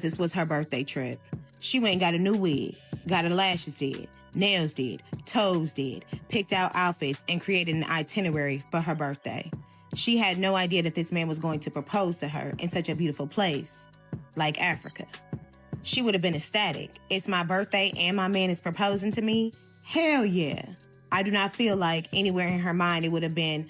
this was her birthday trip. She went and got a new wig, got her lashes did, nails did, toes did, picked out outfits, and created an itinerary for her birthday. She had no idea that this man was going to propose to her in such a beautiful place, like Africa. She would have been ecstatic. It's my birthday and my man is proposing to me? Hell yeah. I do not feel like anywhere in her mind it would have been,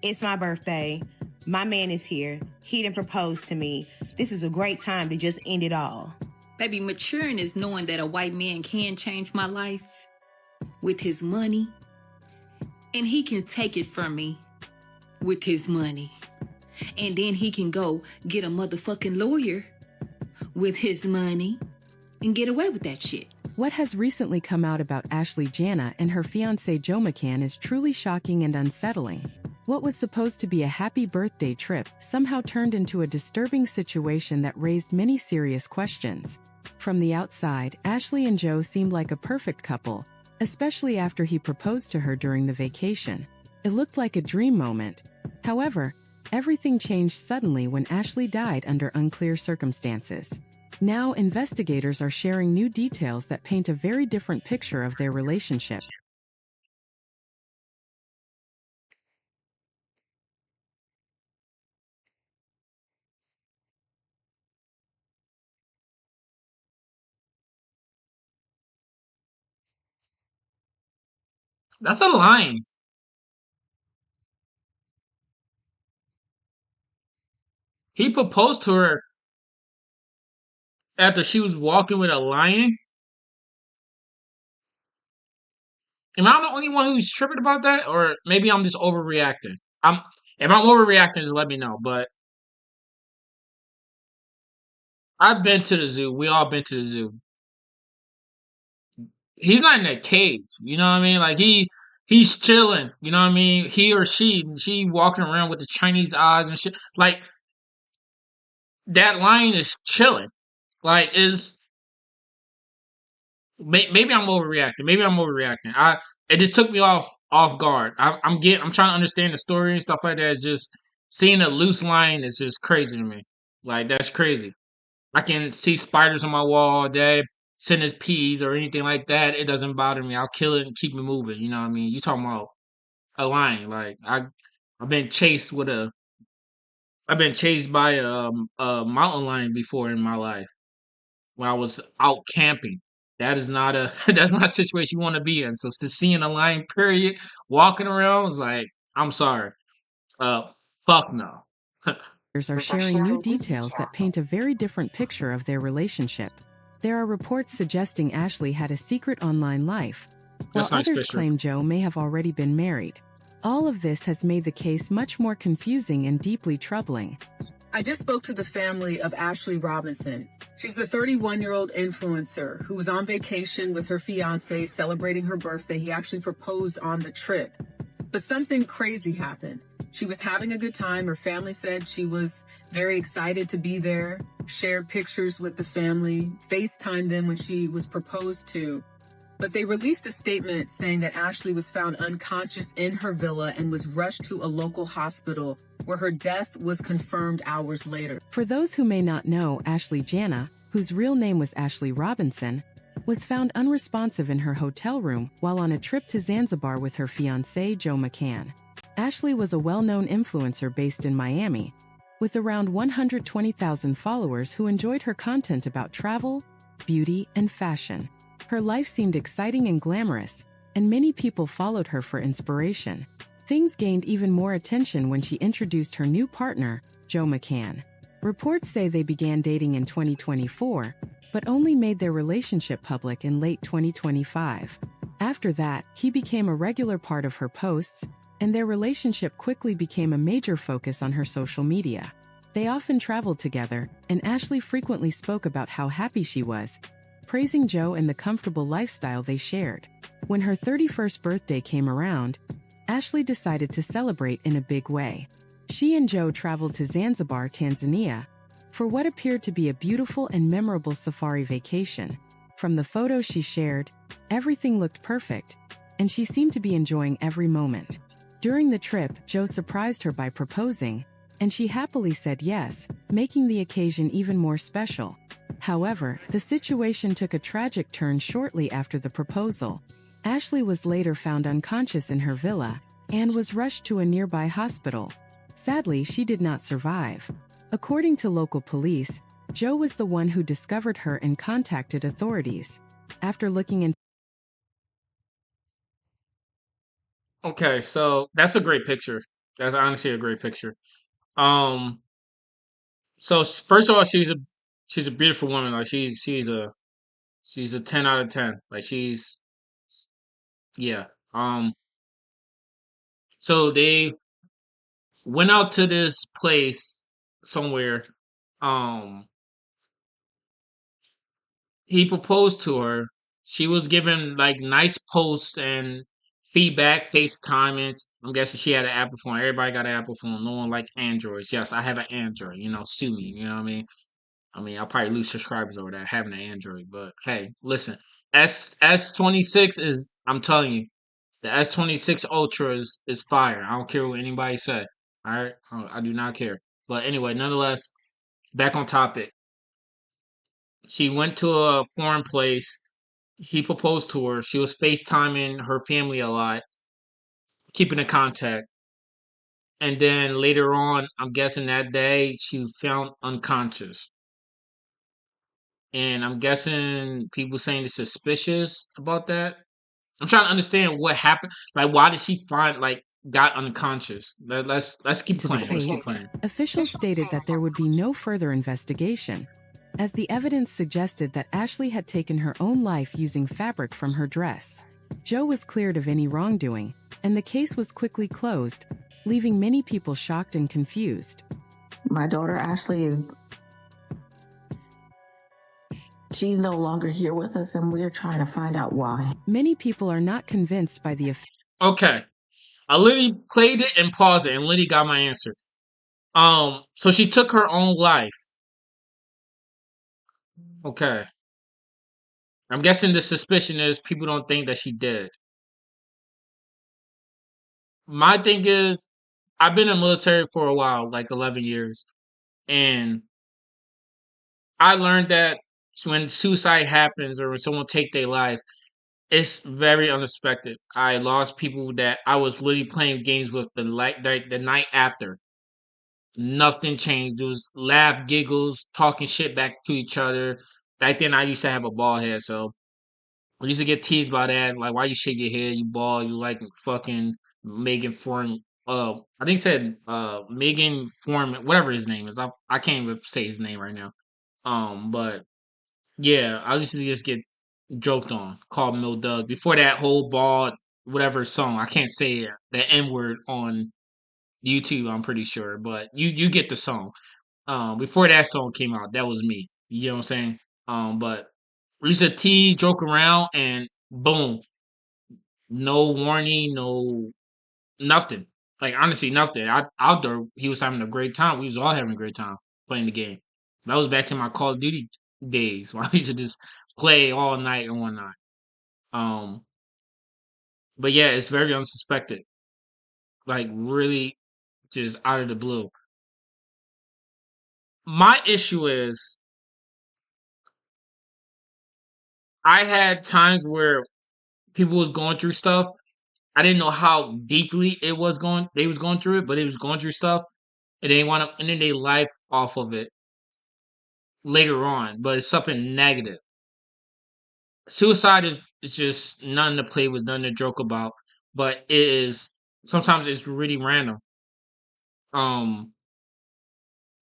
it's my birthday, my man is here, he done proposed to me. This is a great time to just end it all. Baby, maturing is knowing that a white man can change my life with his money, and he can take it from me with his money. And then he can go get a motherfucking lawyer with his money and get away with that shit. What has recently come out about Ashlee Jaenae and her fiancé Joe McCann is truly shocking and unsettling. What was supposed to be a happy birthday trip somehow turned into a disturbing situation that raised many serious questions. From the outside, Ashlee and Joe seemed like a perfect couple, especially after he proposed to her during the vacation. It looked like a dream moment. However, everything changed suddenly when Ashlee died under unclear circumstances. Now, investigators are sharing new details that paint a very different picture of their relationship. That's a line. He proposed to her after she was walking with a lion. Am I the only one who's tripping about that, or maybe I'm just overreacting? If I'm overreacting, just let me know. But I've been to the zoo. We all been to the zoo. He's not in a cage. You know what I mean? Like he's chilling. You know what I mean? He or she walking around with the Chinese eyes and shit. Like that lion is chilling. Like is maybe I'm overreacting. Maybe I'm overreacting. It just took me off guard. I'm trying to understand the story and stuff like that. It's just seeing a loose lion is just crazy to me. Like that's crazy. I can see spiders on my wall all day, centipedes or anything like that. It doesn't bother me. I'll kill it and keep it moving. You know what I mean? You talking about a lion? Like I've been chased with a I've been chased by a mountain lion before in my life when I was out camping. That is not a that's not a situation you want to be in. So to seeing a lion, period, walking around was like, I'm sorry, uh, fuck no. Are sharing new details that paint a very different picture of their relationship. There are reports suggesting Ashlee had a secret online life, while others claim Joe may have already been married. All of this has made the case much more confusing and deeply troubling. I just spoke to the family of Ashlee Robinson. She's the 31-year-old influencer who was on vacation with her fiancé celebrating her birthday. He actually proposed on the trip. But something crazy happened. She was having a good time. Her family said she was very excited to be there, shared pictures with the family, FaceTimed them when she was proposed to. But they released a statement saying that Ashlee was found unconscious in her villa and was rushed to a local hospital where her death was confirmed hours later. For those who may not know, Ashlee Jaenae, whose real name was Ashlee Robinson, was found unresponsive in her hotel room while on a trip to Zanzibar with her fiancé Joe McCann. Ashlee was a well-known influencer based in Miami, with around 120,000 followers who enjoyed her content about travel, beauty, and fashion. Her life seemed exciting and glamorous, and many people followed her for inspiration. Things gained even more attention when she introduced her new partner, Joe McCann. Reports say they began dating in 2024, but only made their relationship public in late 2025. After that, he became a regular part of her posts, and their relationship quickly became a major focus on her social media. They often traveled together, and Ashlee frequently spoke about how happy she was, praising Joe and the comfortable lifestyle they shared. When her 31st birthday came around, Ashlee decided to celebrate in a big way. She and Joe traveled to Zanzibar, Tanzania, for what appeared to be a beautiful and memorable safari vacation. From the photos she shared, everything looked perfect, and she seemed to be enjoying every moment. During the trip, Joe surprised her by proposing, and she happily said yes, making the occasion even more special. However, the situation took a tragic turn shortly after the proposal. Ashlee was later found unconscious in her villa and was rushed to a nearby hospital. Sadly, she did not survive. According to local police, Joe was the one who discovered her and contacted authorities. After looking into Okay, so that's a great picture. That's honestly a great picture. Um, first of all, she's a beautiful woman. Like she's a 10 out of 10. Like she's yeah. Um, so they went out to this place somewhere. Um, he proposed to her. She was given like nice posts and feedback, FaceTime, and I'm guessing she had an Apple phone. Everybody got an Apple phone. No one like Androids. Yes, I have an Android. Sue me. You know what I mean? I'll probably lose subscribers over that having an Android. But hey, listen, S26 is. I'm telling you, the S26 Ultra is fire. I don't care what anybody say. All right, I do not care. But anyway, nonetheless, back on topic. She went to a foreign place. He proposed to her. She was FaceTiming her family a lot, keeping in contact. And then later on, I'm guessing that day, she was found unconscious. And I'm guessing people saying it's suspicious about that. I'm trying to understand what happened. Like, why did she got unconscious? Let's keep the playing. Let's keep case, playing. officials stated that there would be no further investigation, as the evidence suggested that Ashlee had taken her own life using fabric from her dress. Joe was cleared of any wrongdoing, and the case was quickly closed, leaving many people shocked and confused. My daughter Ashlee, she's no longer here with us, and we're trying to find out why. Many people are not convinced by the Okay. I literally played it and paused it, and literally got my answer. So she took her own life. Okay. I'm guessing the suspicion is people don't think that she did. My thing is, I've been in the military for a while, like 11 years, and I learned that when suicide happens or when someone take their life, it's very unexpected. I lost people that I was literally playing games with the night after. Nothing changed. It was laugh, giggles, talking shit back to each other. Back then, I used to have a bald head, so I used to get teased by that. Like, why you shake your head? You bald? You like fucking Megan Foreman? I think it said Megan Foreman, whatever his name is. I can't even say his name right now. But yeah, I used to just get joked on, called Mill Doug. Before that whole bald whatever song, I can't say the N word on YouTube. I'm pretty sure, but you get the song. Before that song came out, that was me. You know what I'm saying? But we used to tease, joke around, and boom, no warning, no nothing. Like honestly, nothing. Out there, he was having a great time. We was all having a great time playing the game. That was back to my Call of Duty days when I used to just play all night and whatnot. Um, but yeah, it's very unsuspected. Like really, just out of the blue. My issue is I had times where people was going through stuff. I didn't know how deeply they was going through it, but they was going through stuff and they want to end their life off of it later on, but it's something negative. Suicide is just nothing to play with, nothing to joke about, but it is sometimes it's really random. Um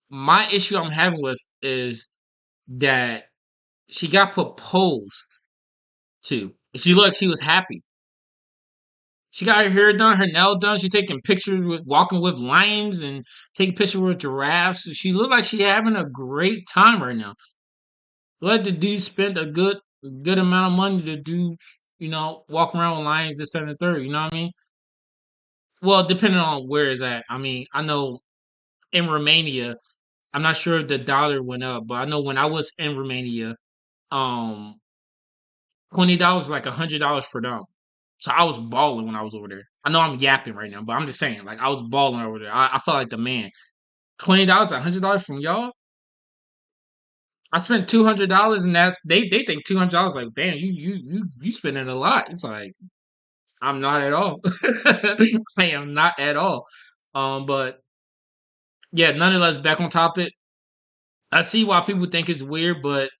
my issue I'm having with is that she got proposed to. She looked like she was happy. She got her hair done, her nail done. She taking pictures with walking with lions and taking pictures with giraffes. She looked like she having a great time right now. Let the dude spend a good amount of money to do, walk around with lions, this, that, and the third. You know what I mean? Well, depending on where it's at. I mean, I know in Romania, I'm not sure if the dollar went up, but I know when I was in Romania, um, $20 is like $100 for them. So I was balling when I was over there. I know I'm yapping right now, but I'm just saying, like I was balling over there. I felt like the man. $20, $100 from y'all. I spent $200, and they think $200 like, damn, you spending a lot. It's like I'm not at all. I am not at all. But yeah, nonetheless, back on topic. I see why people think it's weird, but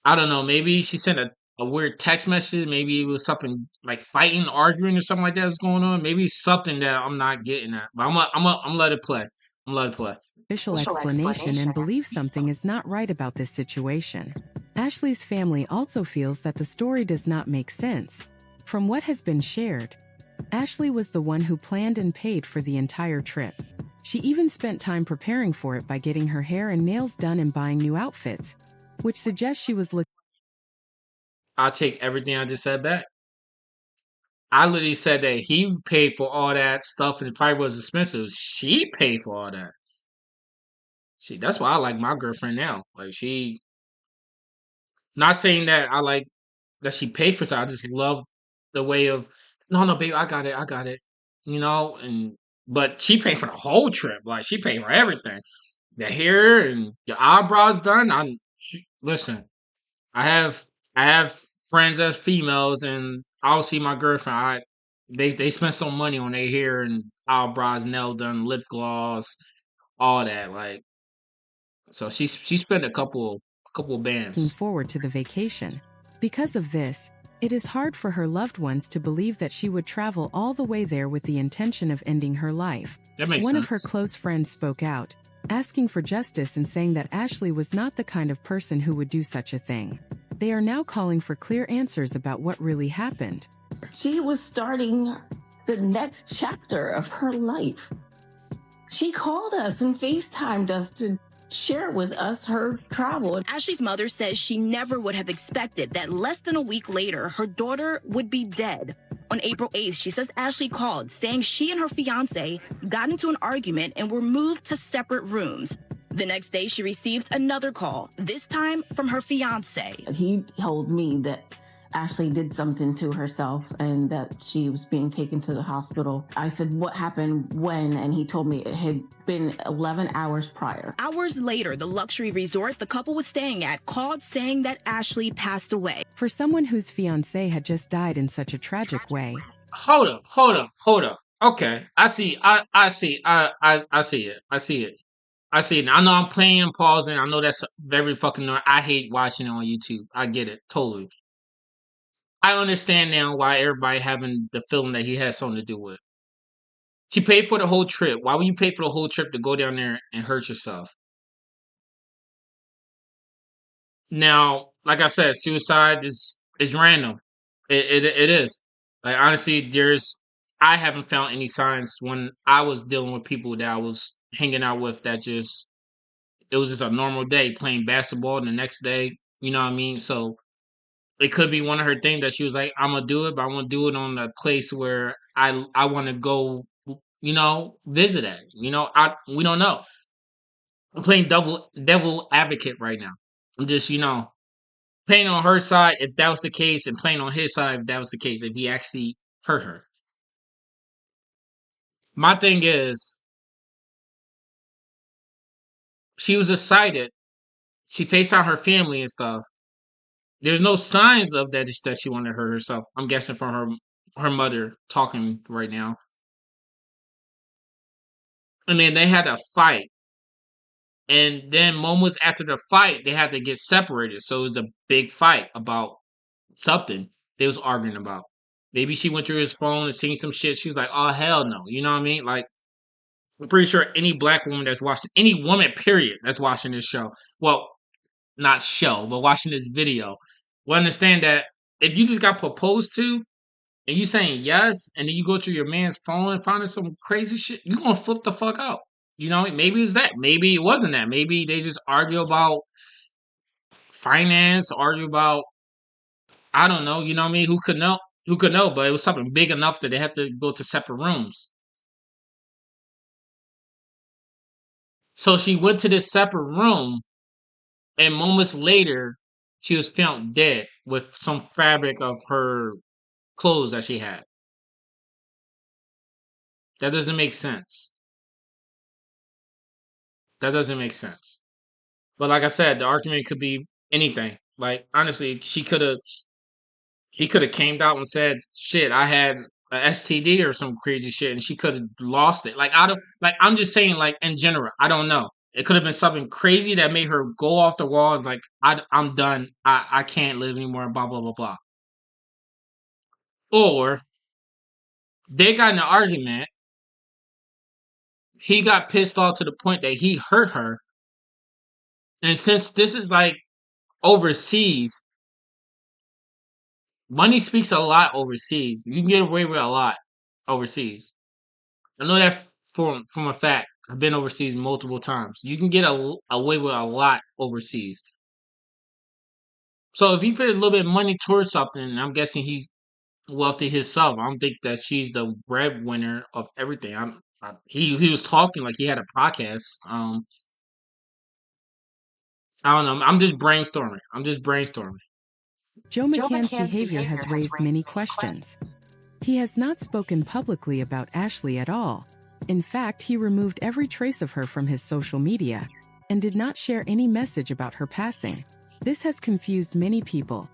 I don't know. Maybe she sent a weird text message. Maybe it was something like fighting, arguing, or something like that was going on. Maybe it's something that I'm not getting at. But I'm let it play. I'm let it play. Official explanation and believes something is not right about this situation. Ashlee's family also feels that the story does not make sense. From what has been shared, Ashlee was the one who planned and paid for the entire trip. She even spent time preparing for it by getting her hair and nails done and buying new outfits, which suggests she was looking. I'll take everything I just said back. I literally said that he paid for all that stuff and it probably was expensive. She paid for all that. See, that's why I like my girlfriend now. Like she, not saying that I like that she paid for something. I just love the way of, no, no, baby, I got it. You know, and but she paid for the whole trip. Like she paid for everything. The hair and your eyebrows done. I listen. I have I have friends as females, and I'll see my girlfriend. They spend some money on their hair and eyebrows, nail done, lip gloss, all that. Like so, she spent a couple bands. Forward to the vacation. Because of this, it is hard for her loved ones to believe that she would travel all the way there with the intention of ending her life. That makes One sense. of her close friends spoke out, asking for justice and saying that Ashlee was not the kind of person who would do such a thing. They are now calling for clear answers about what really happened. She was starting the next chapter of her life. She called us and FaceTimed us to share with us her travel. Ashlee's mother says she never would have expected that less than a week later, her daughter would be dead. On April 8th, she says Ashlee called, saying she and her fiancé got into an argument and were moved to separate rooms. The next day, she received another call, this time from her fiancé. He told me that Ashlee did something to herself and that she was being taken to the hospital. I said, what happened when? And he told me it had been 11 hours prior. Hours later, the luxury resort the couple was staying at called saying that Ashlee passed away. For someone whose fiancé had just died in such a tragic way. Hold up. Okay, I see. I see. I see it. I see it. I see it. I know I'm playing and pausing. I know that's very fucking annoying. I hate watching it on YouTube. I get it totally. I understand now why everybody having the feeling that he had something to do with it. She paid for the whole trip. Why would you pay for the whole trip to go down there and hurt yourself? Now, like I said, suicide is random. It is. Like honestly, I haven't found any signs when I was dealing with people that I was hanging out with that just it was just a normal day playing basketball and the next day, you know what I mean? So it could be one of her things that she was like, I'm gonna do it, but I want to do it on a place where I want to go, visit at. We don't know. I'm playing devil advocate right now. I'm just playing on her side if that was the case, and playing on his side if that was the case, if he actually hurt her. My thing is, she was excited. She FaceTimed her family and stuff. There's no signs of that she wanted to hurt herself. I'm guessing from her mother talking right now. And then they had a fight. And then moments after the fight, they had to get separated. So it was a big fight about something they was arguing about. Maybe she went through his phone and seen some shit. She was like, oh, hell no. You know what I mean? Like, I'm pretty sure any black woman that's watching, any woman, period, that's watching this show, well, not show, but watching this video, will understand that if you just got proposed to and you saying yes, and then you go through your man's phone and finding some crazy shit, you're going to flip the fuck out. You know, maybe it's that. Maybe it wasn't that. Maybe they just argue about finance, argue about, I don't know, you know what I mean? Who could know? Who could know? But it was something big enough that they had to go to separate rooms. So she went to this separate room, and moments later, she was found dead with some fabric of her clothes that she had. That doesn't make sense. That doesn't make sense. But like I said, the argument could be anything. Like honestly, he could have came out and said, "Shit, I had a STD or some crazy shit," and she could have lost it. Like I don't like. I'm just saying, like in general, I don't know. It could have been something crazy that made her go off the wall. Like I'm done. I can't live anymore. Blah blah blah blah. Or they got in an argument. He got pissed off to the point that he hurt her. And since this is like overseas, money speaks a lot overseas. You can get away with a lot overseas. I know that from a fact. I've been overseas multiple times. You can get away with a lot overseas. So if he put a little bit of money towards something, I'm guessing he's wealthy himself. I don't think that she's the breadwinner of everything. He was talking like he had a podcast. I don't know. I'm just brainstorming. Joe McCann's behavior has raised many questions. He has not spoken publicly about Ashlee at all. In fact, he removed every trace of her from his social media and did not share any message about her passing. This has confused many people,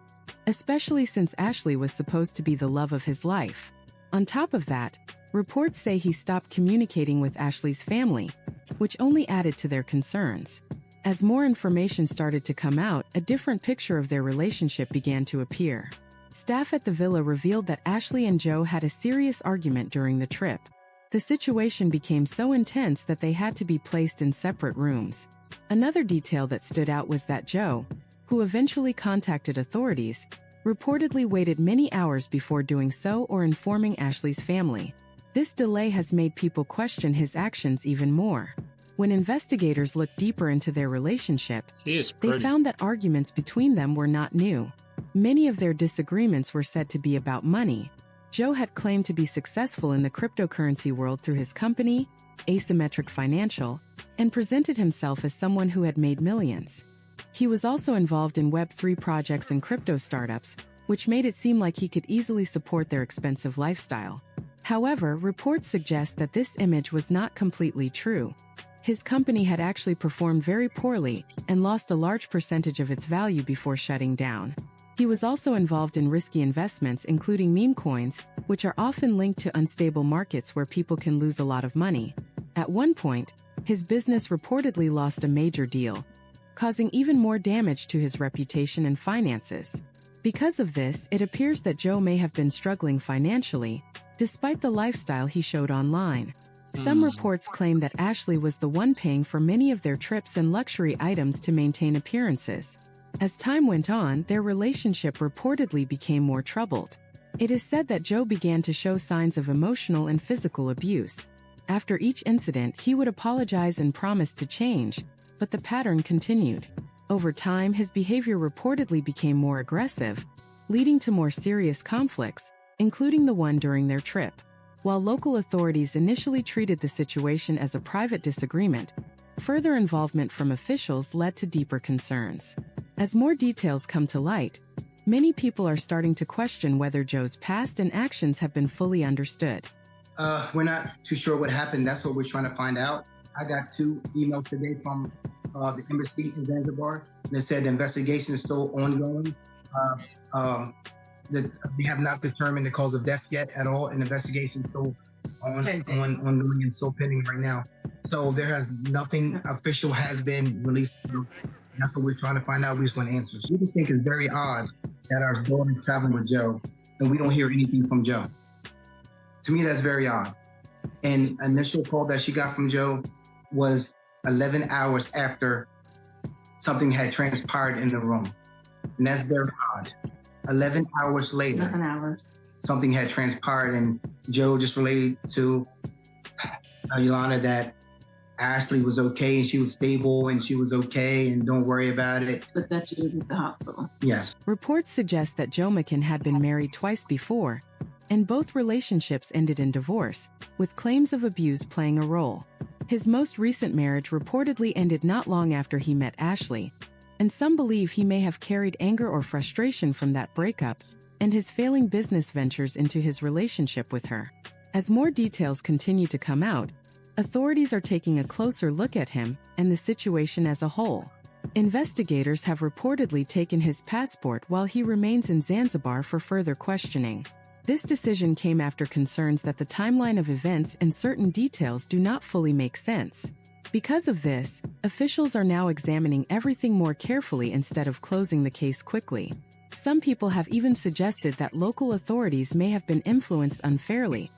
especially since Ashlee was supposed to be the love of his life. On top of that, reports say he stopped communicating with Ashlee's family, which only added to their concerns. As more information started to come out, a different picture of their relationship began to appear. Staff at the villa revealed that Ashlee and Joe had a serious argument during the trip. The situation became so intense that they had to be placed in separate rooms. Another detail that stood out was that Joe, who eventually contacted authorities, reportedly waited many hours before doing so or informing Ashlee's family. This delay has made people question his actions even more. When investigators looked deeper into their relationship, they found that arguments between them were not new. Many of their disagreements were said to be about money. Joe had claimed to be successful in the cryptocurrency world through his company, Asymmetric Financial, and presented himself as someone who had made millions. He was also involved in Web3 projects and crypto startups, which made it seem like he could easily support their expensive lifestyle. However, reports suggest that this image was not completely true. His company had actually performed very poorly and lost a large percentage of its value before shutting down. He was also involved in risky investments, including meme coins, which are often linked to unstable markets where people can lose a lot of money. At one point, his business reportedly lost a major deal, causing even more damage to his reputation and finances. Because of this, it appears that Joe may have been struggling financially, despite the lifestyle he showed online. Some reports claim that Ashlee was the one paying for many of their trips and luxury items to maintain appearances. As time went on, their relationship reportedly became more troubled. It is said that Joe began to show signs of emotional and physical abuse. After each incident, he would apologize and promise to change, but the pattern continued. Over time, his behavior reportedly became more aggressive, leading to more serious conflicts, including the one during their trip. While local authorities initially treated the situation as a private disagreement, further involvement from officials led to deeper concerns. As more details come to light, many people are starting to question whether Joe's past and actions have been fully understood. We're not too sure what happened. That's what we're trying to find out. I got 2 emails today from the embassy in Zanzibar, and it said the investigation is still ongoing. That they have not determined the cause of death yet at all, and the investigation is still ongoing and still pending right now. So there has nothing official has been released. That's what we're trying to find out. We just want answers. We just think it's very odd that our daughter is traveling with Joe and we don't hear anything from Joe. To me, that's very odd. And initial call that she got from Joe was 11 hours after something had transpired in the room. And that's very odd. 11 hours later, 11 hours. Something had transpired, and Joe just relayed to Yolanda that Ashlee was okay and she was stable and she was okay and don't worry about it. But that she was at the hospital. Yes. Reports suggest that Joe McCann had been married twice before, and both relationships ended in divorce, with claims of abuse playing a role. His most recent marriage reportedly ended not long after he met Ashlee, and some believe he may have carried anger or frustration from that breakup and his failing business ventures into his relationship with her. As more details continue to come out, authorities are taking a closer look at him and the situation as a whole. Investigators have reportedly taken his passport while he remains in Zanzibar for further questioning. This decision came after concerns that the timeline of events and certain details do not fully make sense. Because of this, officials are now examining everything more carefully instead of closing the case quickly. Some people have even suggested that local authorities may have been influenced unfairly,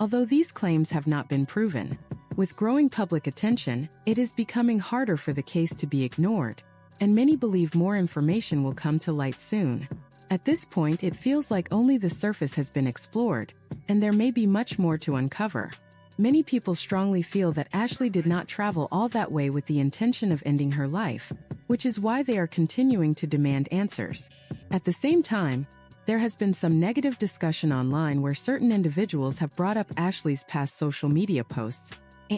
although these claims have not been proven. With growing public attention, it is becoming harder for the case to be ignored, and many believe more information will come to light soon. At this point, it feels like only the surface has been explored, and there may be much more to uncover. Many people strongly feel that Ashlee did not travel all that way with the intention of ending her life, which is why they are continuing to demand answers. At the same time, there has been some negative discussion online where certain individuals have brought up Ashlee's past social media posts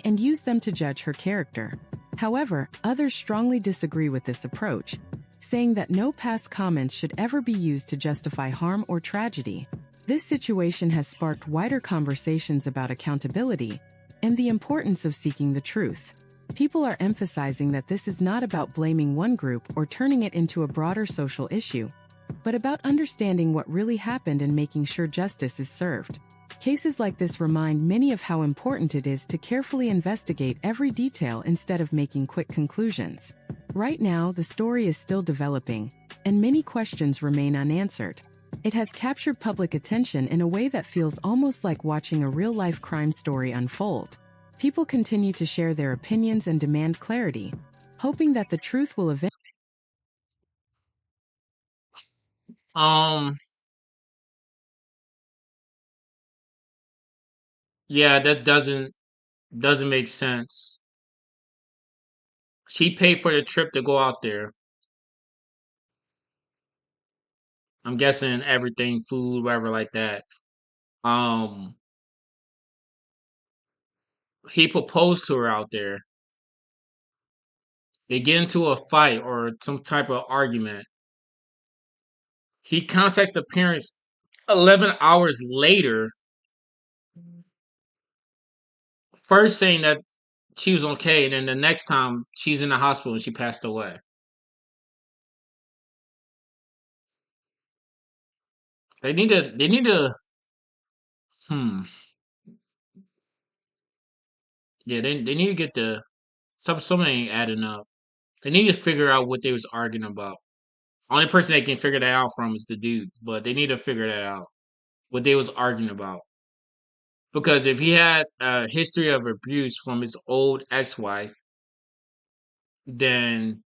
and used them to judge her character. However, others strongly disagree with this approach, saying that no past comments should ever be used to justify harm or tragedy. This situation has sparked wider conversations about accountability and the importance of seeking the truth. People are emphasizing that this is not about blaming one group or turning it into a broader social issue, but about understanding what really happened and making sure justice is served. Cases like this remind many of how important it is to carefully investigate every detail instead of making quick conclusions. Right now, the story is still developing, and many questions remain unanswered. It has captured public attention in a way that feels almost like watching a real-life crime story unfold. People continue to share their opinions and demand clarity, hoping that the truth will eventually. Yeah, that doesn't make sense. She paid for the trip to go out there. I'm guessing everything, food, whatever like that. Um, he proposed to her out there. They get into a fight or some type of argument. He contacts the parents 11 hours later, first saying that she was okay, and then the next time she's in the hospital and she passed away. They need to hmm. Yeah, they need to get the something ain't adding up. They need to figure out what they was arguing about. Only person that can figure that out from is the dude, but they need to figure that out. What they was arguing about. Because if he had a history of abuse from his old ex-wife, then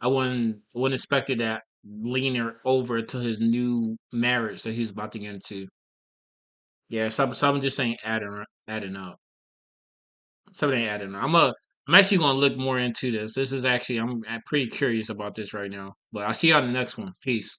I wouldn't expect it that leaning over to his new marriage that he's about to get into. Yeah, something just ain't adding up. Something ain't adding up. I'm actually gonna look more into this. This is actually I'm pretty curious about this right now. But I'll see you on the next one. Peace.